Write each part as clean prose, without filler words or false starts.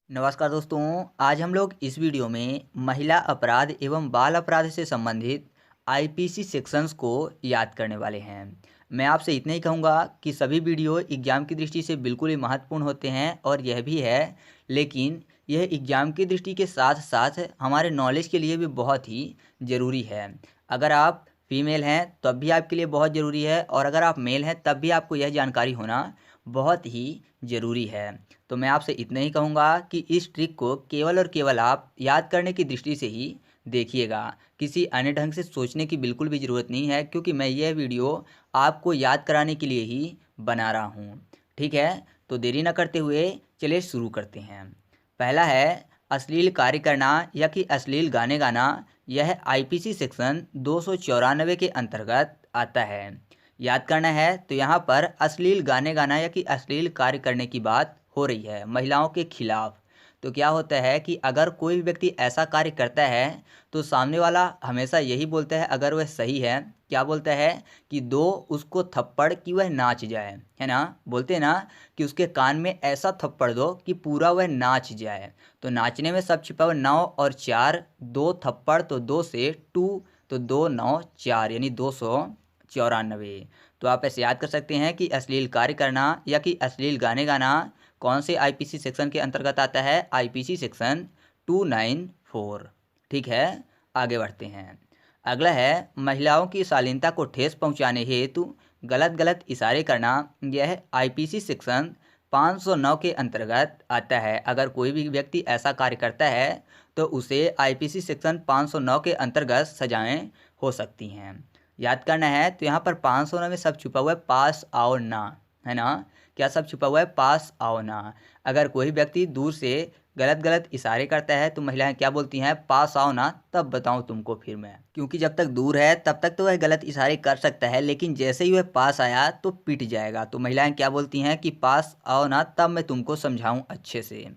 नमस्कार दोस्तों। आज हम लोग इस वीडियो में महिला अपराध एवं बाल अपराध से संबंधित आईपीसी सेक्शंस को याद करने वाले हैं। मैं आपसे इतना ही कहूँगा कि सभी वीडियो एग्जाम की दृष्टि से बिल्कुल ही महत्वपूर्ण होते हैं और यह भी है, लेकिन यह एग्जाम की दृष्टि के साथ साथ हमारे नॉलेज के लिए भी बहुत ही ज़रूरी है। अगर आप फीमेल हैं तब भी आपके लिए बहुत ज़रूरी है और अगर आप मेल हैं तब भी आपको यह जानकारी होना बहुत ही ज़रूरी है। तो मैं आपसे इतना ही कहूँगा कि इस ट्रिक को केवल और केवल आप याद करने की दृष्टि से ही देखिएगा। किसी अन्य ढंग से सोचने की बिल्कुल भी ज़रूरत नहीं है, क्योंकि मैं यह वीडियो आपको याद कराने के लिए ही बना रहा हूँ। ठीक है, तो देरी न करते हुए चलिए शुरू करते हैं। पहला है अश्लील कार्य करना या कि अश्लील गाने गाना। यह आईपीसी सेक्शन 294 के अंतर्गत आता है। याद करना है तो यहाँ पर अश्लील गाने गाना या कि अश्लील कार्य करने की बात हो रही है महिलाओं के खिलाफ। तो क्या होता है कि अगर कोई भी व्यक्ति ऐसा कार्य करता है तो सामने वाला हमेशा यही बोलता है, अगर वह सही है, क्या बोलता है कि दो उसको थप्पड़ कि वह नाच जाए, है ना। बोलते हैं ना कि उसके कान में ऐसा थप्पड़ दो कि पूरा वह नाच जाए। तो नाचने में सब छिपा हुआ 9 और 4, दो थप्पड़ तो 2 से 2, तो 2 9 4 यानी 294। तो आप ऐसे याद कर सकते हैं कि अश्लील कार्य करना या कि अश्लील गाने गाना कौन से आईपीसी सेक्शन के अंतर्गत आता है? IPC section 294। ठीक है, आगे बढ़ते हैं। अगला है महिलाओं की शालीनता को ठेस पहुंचाने हेतु गलत गलत इशारे करना। यह आईपीसी सेक्शन 509 के अंतर्गत आता है। अगर कोई भी व्यक्ति ऐसा कार्य करता है तो उसे आईपीसी सेक्शन 509 के अंतर्गत सजाएं हो सकती हैं। याद करना है तो यहाँ पर 509 में सब छुपा हुआ है पास आओ ना, है ना। क्या सब छुपा हुआ है? पास आओ ना। अगर कोई व्यक्ति दूर से गलत गलत इशारे करता है तो महिलाएं क्या बोलती हैं? पास आओ ना, तब बताऊं तुमको फिर मैं। क्योंकि जब तक दूर है तब तक तो वह गलत इशारे कर सकता है, लेकिन जैसे ही वह पास आया तो पिट जाएगा। तो महिलाएं क्या बोलती हैं कि पास आओ ना, तब मैं तुमको समझाऊं अच्छे से।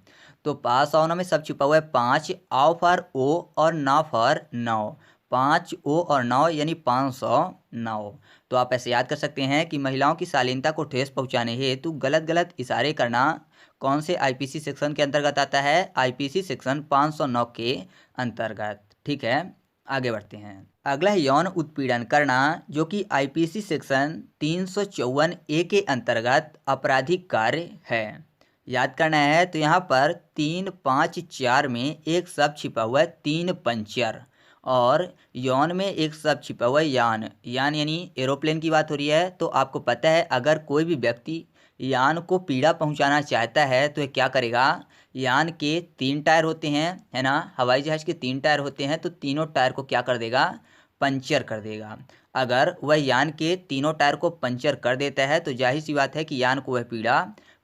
तो पास आओ ना में सब छुपा हुआ है 5, आओ फॉर ओ और ना फॉर नौ। 5 ओ और 9 यानी 509। तो आप ऐसे याद कर सकते हैं कि महिलाओं की शालीनता को ठेस पहुंचाने हेतु गलत गलत इशारे करना कौन से आईपीसी सेक्शन के अंतर्गत आता है? आईपीसी सेक्शन 509 के अंतर्गत। ठीक है, आगे बढ़ते हैं। अगला है यौन उत्पीड़न करना, जो कि आईपीसी सेक्शन 354 ए के अंतर्गत आपराधिक कार्य है। याद करना है तो यहाँ पर 3 5 4 में एक शब्द छिपा हुआ है 3 पंचर, और यौन में एक शब्द छिपा हुआ है यान। यान यानी एरोप्लेन की बात हो रही है। तो आपको पता है अगर कोई भी व्यक्ति यान को पीड़ा पहुंचाना चाहता है तो ये क्या करेगा? यान के 3 टायर होते हैं, है ना। हवाई जहाज़ के 3 टायर होते हैं, तो तीनों टायर को क्या कर देगा? पंचर कर देगा। अगर वह यान के तीनों टायर को पंचर कर देता है तो जाहिर सी बात है कि यान को वह पीड़ा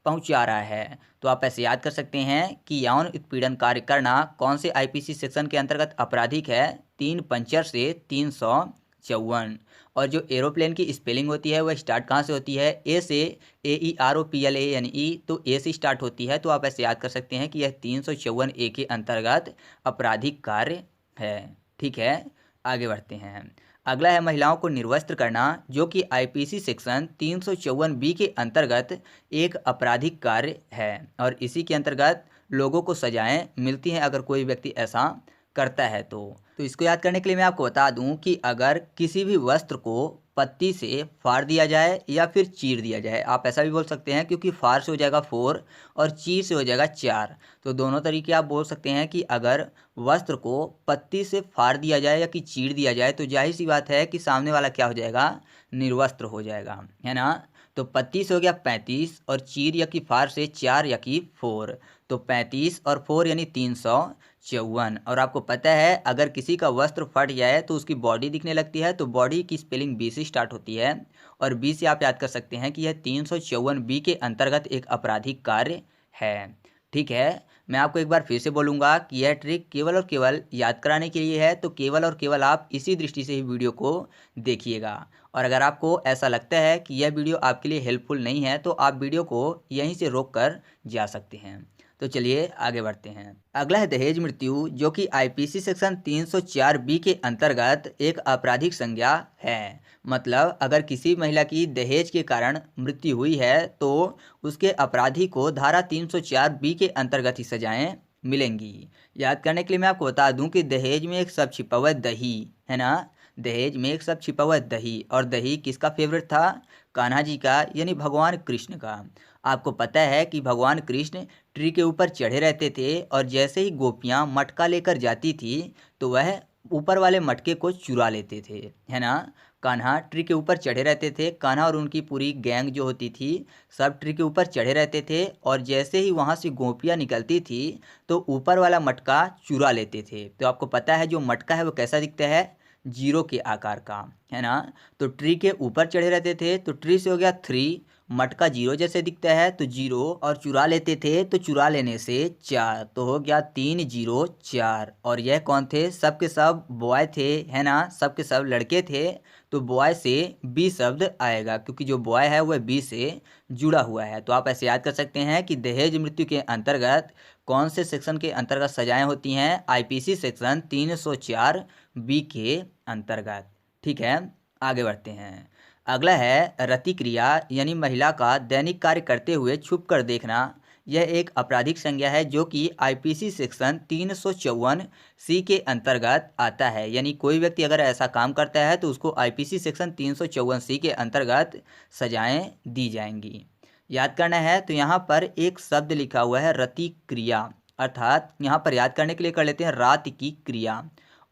पहुंचा रहा है। तो आप ऐसे याद कर सकते हैं कि यौन उत्पीड़न कार्य करना कौन से आईपीसी सेक्शन के अंतर्गत आपराधिक है? 3 पंचर से 354। और जो एरोप्लेन की स्पेलिंग होती है वह स्टार्ट कहाँ से होती है? ए से, AEROPLA यानी ई, तो ए से स्टार्ट होती है। तो आप ऐसे याद कर सकते हैं कि यह 354 ए के अंतर्गत आपराधिक कार्य है। ठीक है, आगे बढ़ते हैं। अगला है महिलाओं को निर्वस्त्र करना, जो कि आईपीसी सेक्शन 354 बी के अंतर्गत एक आपराधिक कार्य है, और इसी के अंतर्गत लोगों को सजाएं मिलती हैं अगर कोई व्यक्ति ऐसा करता है तो इसको याद करने के लिए मैं आपको बता दूं कि अगर किसी भी वस्त्र को पत्ती से फाड़ दिया जाए या फिर चीर दिया जाए, आप ऐसा भी बोल सकते हैं, क्योंकि फाड़ से हो जाएगा 4 और चीर से हो जाएगा 4। तो दोनों तरीके आप बोल सकते हैं कि अगर वस्त्र को पत्ती से फाड़ दिया जाए या कि चीर दिया जाए तो जाहिर सी बात है कि सामने वाला क्या हो जाएगा? निर्वस्त्र हो जाएगा, है ना। तो पत्ती से हो गया 35 और चीर या कि फाड़ से 4 या कि 4, तो 35 और 4 यानी 354। और आपको पता है अगर किसी का वस्त्र फट जाए तो उसकी बॉडी दिखने लगती है, तो बॉडी की स्पेलिंग बी से स्टार्ट होती है, और बी से आप याद कर सकते हैं कि यह 354 बी के अंतर्गत एक आपराधिक कार्य है। ठीक है, मैं आपको एक बार फिर से बोलूँगा कि यह ट्रिक केवल और केवल याद कराने के लिए है, तो केवल और केवल आप इसी दृष्टि से ही वीडियो को देखिएगा। और अगर आपको ऐसा लगता है कि यह वीडियो आपके लिए हेल्पफुल नहीं है तो आप वीडियो को यहीं से रोक कर जा सकते हैं। तो चलिए आगे बढ़ते हैं। अगला है दहेज मृत्यु, जो कि आईपीसी सेक्शन 304 बी के अंतर्गत एक आपराधिक संज्ञा है। मतलब अगर किसी महिला की दहेज के कारण मृत्यु हुई है तो उसके अपराधी को धारा 304 बी के अंतर्गत ही सजाएं मिलेंगी। याद करने के लिए मैं आपको बता दूं कि दहेज में एक शब्द छिपा हुआ है दही, है ना। दहेज में एक शब्द छिपा हुआ है दही, और दही किसका फेवरेट था? कान्हा जी का, यानी भगवान कृष्ण का। आपको पता है कि भगवान कृष्ण ट्री के ऊपर चढ़े रहते थे, और जैसे ही गोपियाँ मटका लेकर जाती थी तो वह ऊपर वाले मटके को चुरा लेते थे, है ना। कान्हा ट्री के ऊपर चढ़े रहते थे, कान्हा और उनकी पूरी गैंग जो होती थी सब ट्री के ऊपर चढ़े रहते थे, और जैसे ही वहाँ से गोपियाँ निकलती थी तो ऊपर वाला मटका चुरा लेते थे। तो आपको पता है जो मटका है वो कैसा दिखता है? जीरो के आकार का, है ना। तो ट्री के ऊपर चढ़े रहते थे तो ट्री से हो गया 3, मटका जीरो जैसे दिखता है तो जीरो, और चुरा लेते थे तो चुरा लेने से 4, तो हो गया 304। और यह कौन थे? सब के सब बॉय थे, है ना, सब के सब लड़के थे। तो बॉय से बी शब्द आएगा, क्योंकि जो बॉय है वह बी से जुड़ा हुआ है। तो आप ऐसे याद कर सकते हैं कि दहेज मृत्यु के अंतर्गत कौन से सेक्शन के अंतर्गत सजाएं होती हैं? आईपीसी सेक्शन 304 बी के अंतर्गत। ठीक है, आगे बढ़ते हैं। अगला है रतिक्रिया, यानी महिला का दैनिक कार्य करते हुए छुप कर देखना। यह एक आपराधिक संज्ञा है जो कि आईपीसी सेक्शन 354 सी के अंतर्गत आता है। यानी कोई व्यक्ति अगर ऐसा काम करता है तो उसको आईपीसी सेक्शन 354 सी के अंतर्गत सजाएं दी जाएंगी। याद करना है तो यहाँ पर एक शब्द लिखा हुआ है रतिक्रिया, अर्थात यहाँ पर याद करने के लिए कर लेते हैं रात की क्रिया।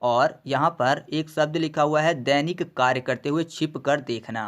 और यहाँ पर एक शब्द लिखा हुआ है दैनिक कार्य करते हुए छिप कर देखना।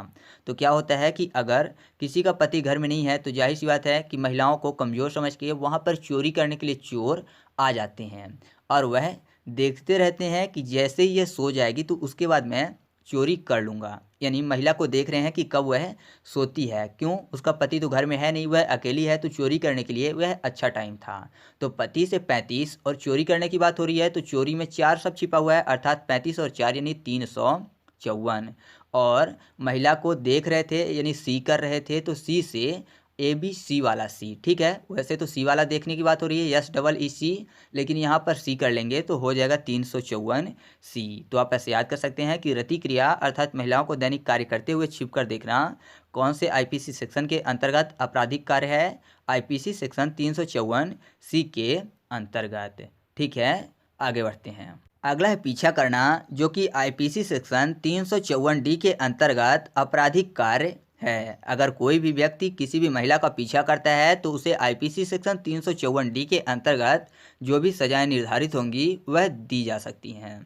तो क्या होता है कि अगर किसी का पति घर में नहीं है तो जाहिर सी बात है कि महिलाओं को कमज़ोर समझ के वहाँ पर चोरी करने के लिए चोर आ जाते हैं, और वह देखते रहते हैं कि जैसे ही यह सो जाएगी तो उसके बाद मैं चोरी कर लूँगा। यानी महिला को देख रहे हैं कि कब वह सोती है, क्यों? उसका पति तो घर में है नहीं, वह अकेली है, तो चोरी करने के लिए वह अच्छा टाइम था। तो पति से 35 और चोरी करने की बात हो रही है तो चोरी में 4 शब्द छिपा हुआ है, अर्थात 35 और 4 यानी 354। और महिला को देख रहे थे यानी सी कर रहे थे, तो सी से ए बी सी वाला सी, ठीक है। वैसे तो सी वाला देखने की बात हो रही है, यस डबल ई सी, लेकिन यहाँ पर सी कर लेंगे तो हो जाएगा 354 सी। तो आप ऐसे याद कर सकते हैं कि रतिक्रिया अर्थात महिलाओं को दैनिक कार्य करते हुए छिपकर देखना कौन से आईपीसी सेक्शन के अंतर्गत आपराधिक कार्य है? आईपीसी सेक्शन 354 सी के अंतर्गत। ठीक है, आगे बढ़ते हैं। अगला है पीछा करना, जो कि आईपीसी सेक्शन 354 डी के अंतर्गत आपराधिक कार्य है। अगर कोई भी व्यक्ति किसी भी महिला का पीछा करता है तो उसे आईपीसी सेक्शन 354 डी के अंतर्गत जो भी सजाएं निर्धारित होंगी वह दी जा सकती हैं।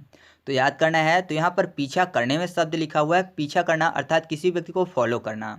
तो याद करना है तो यहाँ पर पीछा करने में शब्द लिखा हुआ है पीछा करना, अर्थात किसी व्यक्ति को फॉलो करना।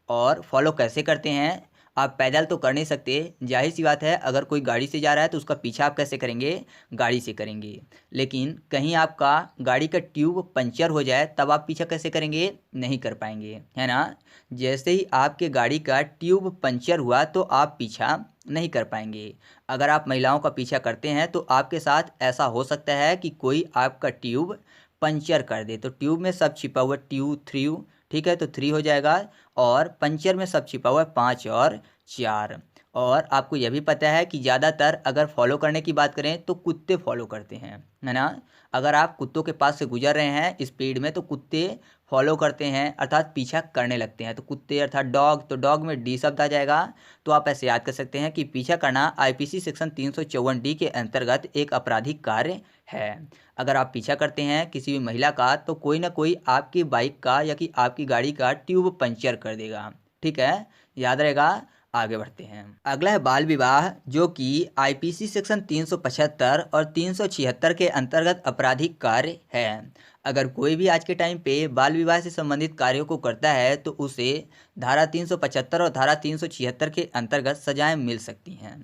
और फॉलो कैसे करते हैं? आप पैदल तो कर नहीं सकते, जाहिर सी बात है। अगर कोई गाड़ी से जा रहा है तो उसका पीछा आप कैसे करेंगे? गाड़ी से करेंगे। लेकिन कहीं आपका गाड़ी का ट्यूब पंचर हो जाए तब आप पीछा कैसे करेंगे? नहीं कर पाएंगे, है ना। जैसे ही आपके गाड़ी का ट्यूब पंचर हुआ तो आप पीछा नहीं कर पाएंगे। अगर आप महिलाओं का पीछा करते हैं तो आपके साथ ऐसा हो सकता है कि कोई आपका ट्यूब पंचर कर दे। तो ट्यूब में सब छिपा हुआ ट्यूब 3, ठीक है, तो 3 हो जाएगा। और पंचर में सब छिपा हुआ है 5 और 4। और आपको यह भी पता है कि ज़्यादातर अगर फॉलो करने की बात करें तो कुत्ते फॉलो करते हैं, है ना। अगर आप कुत्तों के पास से गुजर रहे हैं स्पीड में तो कुत्ते फॉलो करते हैं, अर्थात पीछा करने लगते हैं। तो कुत्ते अर्थात डॉग, तो डॉग में डी शब्द आ जाएगा। तो आप ऐसे याद कर सकते हैं कि पीछा करना आईपीसी सेक्शन 354 डी के अंतर्गत एक आपराधिक कार्य है। अगर आप पीछा करते हैं किसी भी महिला का तो कोई ना कोई आपकी बाइक का या कि आपकी गाड़ी का ट्यूब पंचर कर देगा, ठीक है, याद रहेगा। आगे बढ़ते हैं। अगला है बाल विवाह, जो कि आईपीसी सेक्शन 375 और 376 के अंतर्गत आपराधिक कार्य है। अगर कोई भी आज के टाइम पे बाल विवाह से संबंधित कार्यों को करता है तो उसे धारा 375 और धारा 376 के अंतर्गत सजाएं मिल सकती हैं।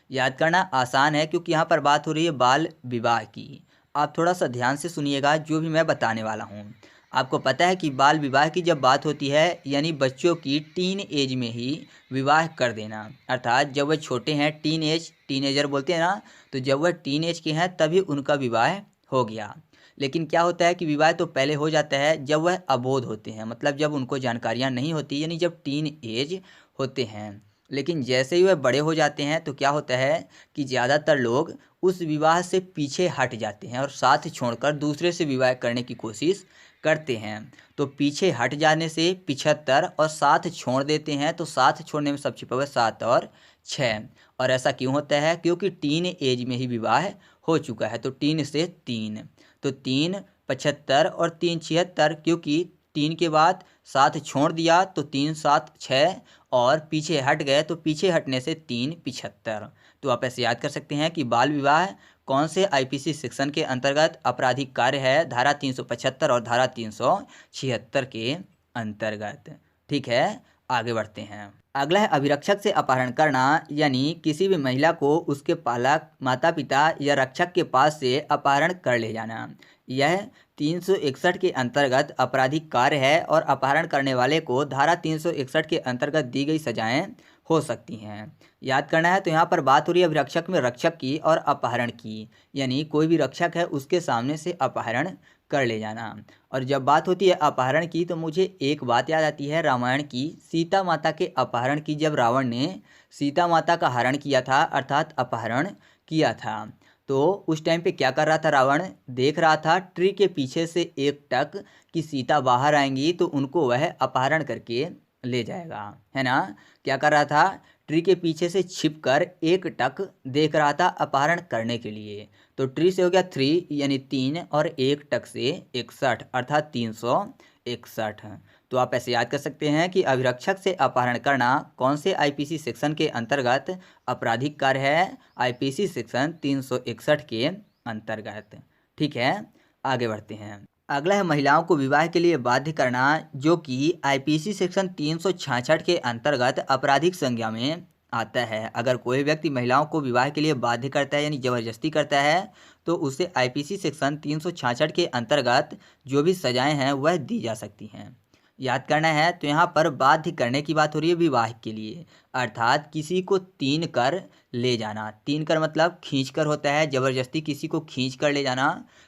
याद करना आसान है क्योंकि यहाँ पर बात हो रही है बाल विवाह की। आप थोड़ा सा ध्यान से सुनिएगा जो भी मैं बताने वाला हूँ। आपको पता है कि बाल विवाह की जब बात होती है यानी बच्चों की टीन एज में ही विवाह कर देना, अर्थात जब वह छोटे हैं, टीनेजर बोलते हैं ना, तो जब वह टीन एज के हैं तभी उनका विवाह हो गया। लेकिन क्या होता है कि विवाह तो पहले हो जाता है जब वह अबोध होते हैं, मतलब जब उनको जानकारियाँ नहीं होती, यानी जब टीन एज होते हैं। लेकिन जैसे ही वह बड़े हो जाते हैं तो क्या होता है कि ज़्यादातर लोग उस विवाह से पीछे हट जाते हैं और साथ छोड़कर दूसरे से विवाह करने की कोशिश करते हैं। तो पीछे हट जाने से 75 और साथ छोड़ देते हैं, तो साथ छोड़ने में सब छिपा हुआ है 7 और 6। और ऐसा क्यों होता है? क्योंकि टीन एज में ही विवाह हो चुका है। तो टीन से 3, तो 3 75 और 3 76, क्योंकि 3 के बाद 7 छोड़ दिया तो 3 7 6 और पीछे हट गए तो पीछे हटने से 3 75। तो आप ऐसे याद कर सकते हैं कि बाल विवाह कौन से आईपीसी सेक्शन के अंतर्गत आपराधिक कार्य है? धारा 375 और धारा 376 के अंतर्गत। ठीक है, आगे बढ़ते हैं। अगला है अभिरक्षक से अपहरण करना, यानी किसी भी महिला को उसके पालक, माता पिता या रक्षक के पास से अपहरण कर ले जाना। यह 361 के अंतर्गत आपराधिक कार्य है और अपहरण करने वाले को धारा 361 के अंतर्गत दी गई सजाएं हो सकती हैं। याद करना है, तो यहाँ पर बात हो रही है अभिरक्षक में रक्षक की और अपहरण की, यानी कोई भी रक्षक है उसके सामने से अपहरण कर ले जाना। और जब बात होती है अपहरण की तो मुझे एक बात याद आती है रामायण की, सीता माता के अपहरण की। जब रावण ने सीता माता का हरण किया था, अर्थात अपहरण किया था, तो उस टाइम पे क्या कर रहा था रावण? देख रहा था ट्री के पीछे से एक टक कि सीता बाहर आएंगी तो उनको वह अपहरण करके ले जाएगा, है ना। क्या कर रहा था? ट्री के पीछे से छिपकर एक टक देख रहा था अपहरण करने के लिए। तो ट्री से हो गया 3 यानी 3 और एक टक से 61 अर्थात 361। तो आप ऐसे याद कर सकते हैं कि अभिरक्षक से अपहरण करना कौन से आईपीसी सेक्शन के अंतर्गत आपराधिक कार्य है? आईपीसी सेक्शन 361 के अंतर्गत। ठीक है, आगे बढ़ते हैं। अगला है महिलाओं को विवाह के लिए बाध्य करना, जो कि आईपीसी सेक्शन 366 के अंतर्गत आपराधिक संज्ञा में आता है। अगर कोई व्यक्ति महिलाओं को विवाह के लिए बाध्य करता है यानी जबरदस्ती करता है तो उसे आईपीसी सेक्शन 366 के अंतर्गत जो भी सजाएं हैं वह दी जा सकती हैं। याद करना है, तो यहाँ पर बाध्य करने की बात हो रही है विवाह के लिए, अर्थात किसी को 3 कर ले जाना। 3 कर मतलब खींच कर होता है, जबरदस्ती किसी को खींच कर ले जाना।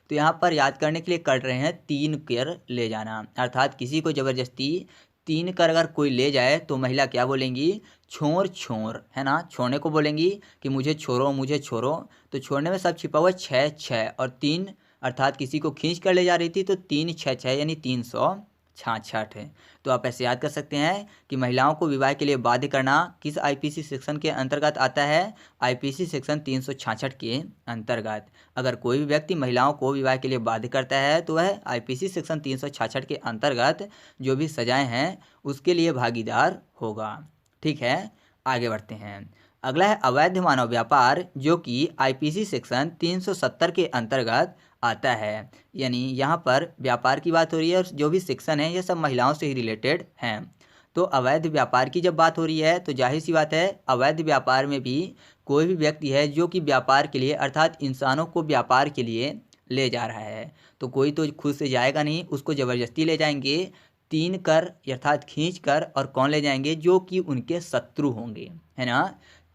तो यहाँ पर याद करने के लिए कर रहे हैं 3 कर ले जाना, अर्थात किसी को जबरदस्ती 3 कर अगर कोई ले जाए तो महिला क्या बोलेंगी? छोर छोर, है ना, छोड़ने को बोलेंगी कि मुझे छोड़ो मुझे छोड़ो। तो छोड़ने में सब छिपा हुआ 6 6 और 3, अर्थात किसी को खींच कर ले जा रही थी तो 3 6 6 यानी 366 है। तो आप ऐसे याद कर सकते हैं कि महिलाओं को विवाह के लिए बाध्य करना किस आईपीसी सेक्शन के अंतर्गत आता है? आईपीसी सेक्शन 366 के अंतर्गत। अगर कोई भी व्यक्ति महिलाओं को विवाह के लिए बाध्य करता है तो वह आईपीसी सेक्शन 366 के अंतर्गत जो भी सजाएं हैं उसके लिए भागीदार होगा। ठीक है, आगे बढ़ते हैं। अगला है अवैध मानव व्यापार, जो कि आईपीसी सेक्शन 370 के अंतर्गत आता है। यानी यहाँ पर व्यापार की बात हो रही है और जो भी सेक्शन है ये सब महिलाओं से ही रिलेटेड हैं। तो अवैध व्यापार की जब बात हो रही है तो जाहिर सी बात है अवैध व्यापार में भी कोई भी व्यक्ति है जो कि व्यापार के लिए, अर्थात इंसानों को व्यापार के लिए ले जा रहा है, तो कोई तो खुद से जाएगा नहीं, उसको ज़बरदस्ती ले जाएंगे 3 कर अर्थात खींच कर। और कौन ले जाएंगे? जो कि उनके शत्रु होंगे, है ना।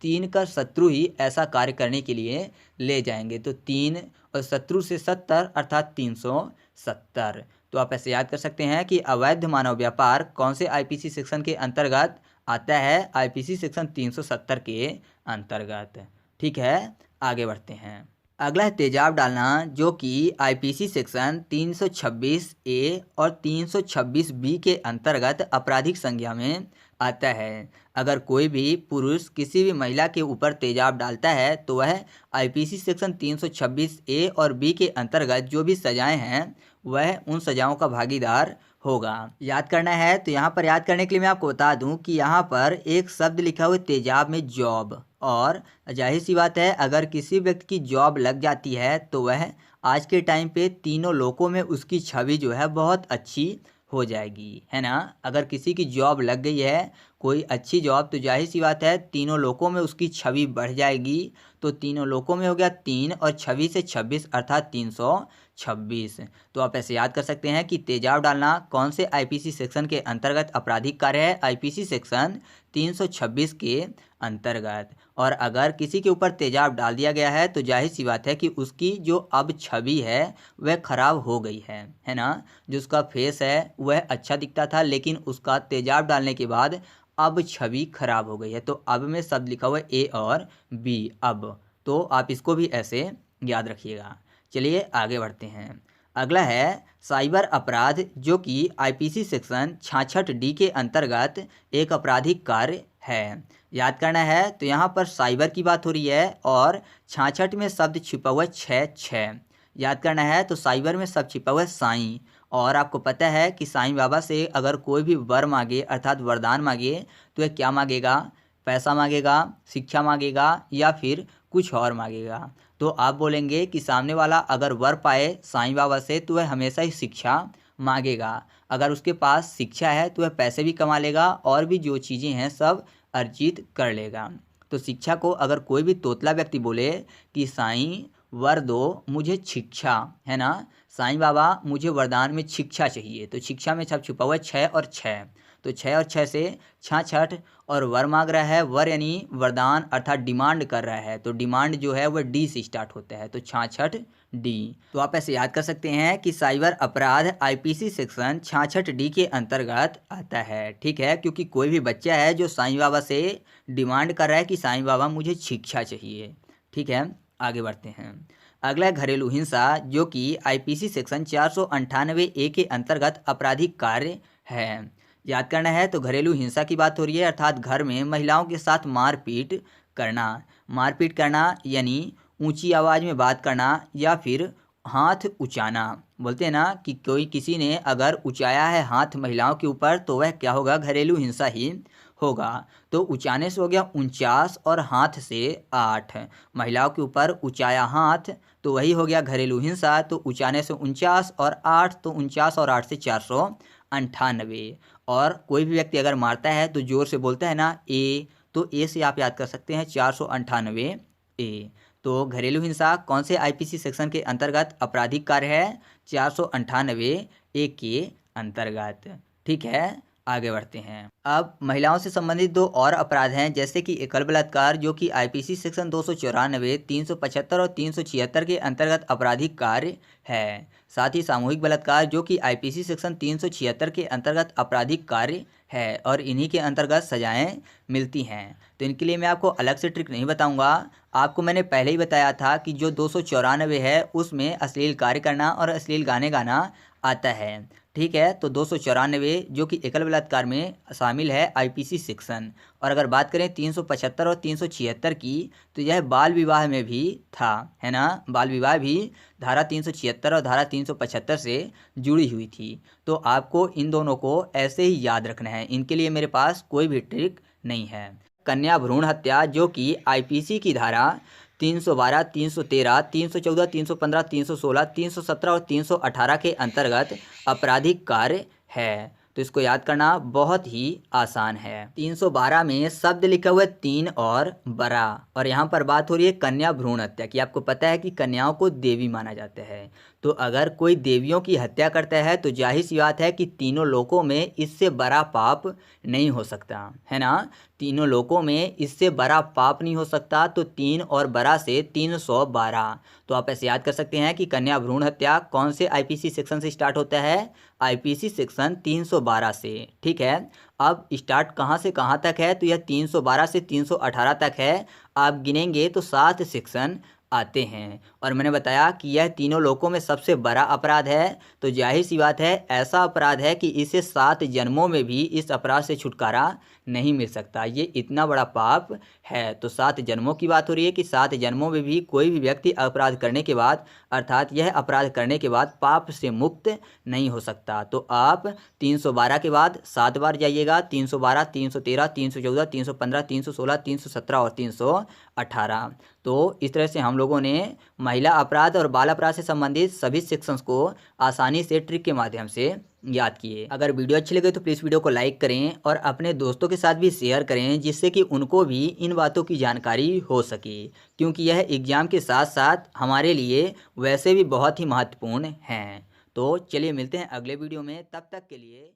3 कर शत्रु ही ऐसा कार्य करने के लिए ले जाएंगे। तो 3 और शत्रु से 70 अर्थात 370। तो आप ऐसे याद कर सकते हैं कि अवैध मानव व्यापार कौन से आईपीसी सेक्शन के अंतर्गत आता है? आईपीसी सेक्शन 370 के अंतर्गत। ठीक है, आगे बढ़ते हैं। अगला है तेजाब डालना, जो कि आईपीसी सेक्शन 326 ए और 326 बी के अंतर्गत आपराधिक संज्ञा में आता है। अगर कोई भी पुरुष किसी भी महिला के ऊपर तेजाब डालता है तो वह आईपीसी सेक्शन 326 ए और बी के अंतर्गत जो भी सजाएं हैं वह उन सजाओं का भागीदार होगा। याद करना है, तो यहाँ पर याद करने के लिए मैं आपको बता दूं कि यहाँ पर एक शब्द लिखा हुआ है तेजाब में जॉब, और जाहिर सी बात है अगर किसी व्यक्ति की जॉब लग जाती है तो वह आज के टाइम पे तीनों लोकों में उसकी छवि जो है बहुत अच्छी हो जाएगी, है ना। अगर किसी की जॉब लग गई है, कोई अच्छी जॉब, तो जाहिर सी बात है तीनों लोकों में उसकी छवि बढ़ जाएगी। तो तीनों लोकों में हो गया 3 और छवि से 26 अर्थात 326। तो आप ऐसे याद कर सकते हैं कि तेजाब डालना कौन से आईपीसी सेक्शन के अंतर्गत आपराधिक कार्य है? आईपीसी सेक्शन 326 के अंतर्गत। और अगर किसी के ऊपर तेजाब डाल दिया गया है तो जाहिर सी बात है कि उसकी जो अब छवि है वह खराब हो गई है ना। जो उसका फेस है वह अच्छा दिखता था, लेकिन उसका तेजाब डालने के बाद अब छवि खराब हो गई है। तो अब में शब्द लिखा हुआ है ए और बी, अब। तो आप इसको भी ऐसे याद रखिएगा। चलिए आगे बढ़ते हैं। अगला है साइबर अपराध, जो कि आईपीसी सेक्शन 66D के अंतर्गत एक आपराधिक कार्य है। याद करना है, तो यहाँ पर साइबर की बात हो रही है और 66 में शब्द छिपा हुआ है 6 याद करना है। तो साइबर में शब्द छिपा हुआ है साईं, और आपको पता है कि साईं बाबा से अगर कोई भी वर मांगे अर्थात वरदान मांगे तो वह क्या मांगेगा? पैसा मांगेगा, शिक्षा मांगेगा या फिर कुछ और मांगेगा। तो आप बोलेंगे कि सामने वाला अगर वर पाए साईं बाबा से तो वह हमेशा ही शिक्षा मांगेगा। अगर उसके पास शिक्षा है तो वह पैसे भी कमा लेगा और भी जो चीज़ें हैं सब अर्जित कर लेगा। तो शिक्षा को अगर कोई भी तोतला व्यक्ति बोले कि साईं वर दो मुझे शिक्षा, है ना, साईं बाबा मुझे वरदान में शिक्षा चाहिए, तो शिक्षा में सब छुपा हुआ है 6 और 6। तो 6 और 6 से 66, और वर मांग रहा है, वर यानी वरदान अर्थात डिमांड कर रहा है। तो डिमांड जो है वह डी से स्टार्ट होता है, तो 66D। तो आप ऐसे याद कर सकते हैं कि साइबर अपराध आईपीसी सेक्शन 66D के अंतर्गत आता है। ठीक है, क्योंकि कोई भी बच्चा है जो साईं बाबा से डिमांड कर रहा है कि साईं बाबा मुझे शिक्षा चाहिए। ठीक है, आगे बढ़ते हैं। अगला है घरेलू हिंसा, जो कि आईपीसी सेक्शन 498A के अंतर्गत आपराधिक कार्य है। याद करना है, तो घरेलू हिंसा की बात हो रही है अर्थात घर में महिलाओं के साथ मारपीट करना। मारपीट करना यानी ऊंची आवाज़ में बात करना या फिर हाथ उचाना। बोलते हैं ना कि कोई किसी ने अगर उचाया है हाथ महिलाओं के ऊपर तो वह क्या होगा? घरेलू हिंसा ही होगा। तो उचाने से हो गया 49 और हाथ से 8, महिलाओं के ऊपर उचाया हाथ तो वही हो गया घरेलू हिंसा। तो उचाने से 49 और 8, तो 49 और 8 से 498। और कोई भी व्यक्ति अगर मारता है तो जोर से बोलता है ना ए, तो ए से आप याद कर सकते हैं 498A। तो घरेलू हिंसा कौन से आईपीसी सेक्शन के अंतर्गत आपराधिक कार्य है? 498A के अंतर्गत। ठीक है, आगे बढ़ते हैं। अब महिलाओं से संबंधित दो और अपराध हैं, जैसे कि एकल बलात्कार, जो कि आईपीसी सेक्शन 294, 375 और 376 के अंतर्गत आपराधिक कार्य है। साथ ही सामूहिक बलात्कार, जो कि आईपीसी सेक्शन 376 के अंतर्गत आपराधिक कार्य है और इन्हीं के अंतर्गत सजाएं मिलती हैं। तो इनके लिए मैं आपको अलग से ट्रिक नहीं बताऊंगा। आपको मैंने पहले ही बताया था कि जो 294 है उसमें अश्लील कार्य करना और अश्लील गाने गाना आता है। ठीक है, तो 294 जो कि एकल बलात्कार में शामिल है आईपीसी सेक्शन। और अगर बात करें 375 और 376 की, तो यह बाल विवाह में भी था, है ना, बाल विवाह भी धारा 376 और धारा 375 से जुड़ी हुई थी। तो आपको इन दोनों को ऐसे ही याद रखना है, इनके लिए मेरे पास कोई भी ट्रिक नहीं है। कन्या भ्रूण हत्या, जो कि आईपीसी की धारा 312, 313, 314, 315, 316, 317 और 318 के अंतर्गत आपराधिक कार्य है। तो इसको याद करना बहुत ही आसान है। 312 में शब्द लिखा हुआ है 3 और बरा, और यहाँ पर बात हो रही है कन्या भ्रूण हत्या की। आपको पता है कि कन्याओं को देवी माना जाता है, तो अगर कोई देवियों की हत्या करता है तो जाहिर सी बात है कि तीनों लोकों में इससे बड़ा पाप नहीं हो सकता, है ना। तीनों लोकों में इससे बड़ा पाप नहीं हो सकता, तो 3 और बरा से 312। तो आप ऐसे याद कर सकते हैं कि कन्या भ्रूण हत्या कौन से आईपीसी सेक्शन से स्टार्ट होता है? आईपीसी सेक्शन 312 से। ठीक है, अब स्टार्ट कहाँ से कहाँ तक है? तो यह 312 से 318 तक है। आप गिनेंगे तो 7 सेक्शन आते हैं, और मैंने बताया कि यह तीनों लोकों में सबसे बड़ा अपराध है। तो जाहिर सी बात है ऐसा अपराध है कि इसे 7 जन्मों में भी इस अपराध से छुटकारा नहीं मिल सकता, ये इतना बड़ा पाप है। तो 7 जन्मों की बात हो रही है कि 7 जन्मों में भी कोई भी व्यक्ति अपराध करने के बाद अर्थात यह अपराध करने के बाद पाप से मुक्त नहीं हो सकता। तो आप 312 के बाद 7 बार जाइएगा, 312, 313, 314, 315, 316, 317 और 318। तो इस तरह से हम लोगों ने महिला अपराध और बाल अपराध से संबंधित सभी सेक्शंस को आसानी से ट्रिक के माध्यम से याद किए। अगर वीडियो अच्छी लगे तो प्लीज़ वीडियो को लाइक करें और अपने दोस्तों के साथ भी शेयर करें, जिससे कि उनको भी इन बातों की जानकारी हो सके, क्योंकि यह एग्ज़ाम के साथ साथ हमारे लिए वैसे भी बहुत ही महत्वपूर्ण हैं। तो चलिए मिलते हैं अगले वीडियो में, तब तक के लिए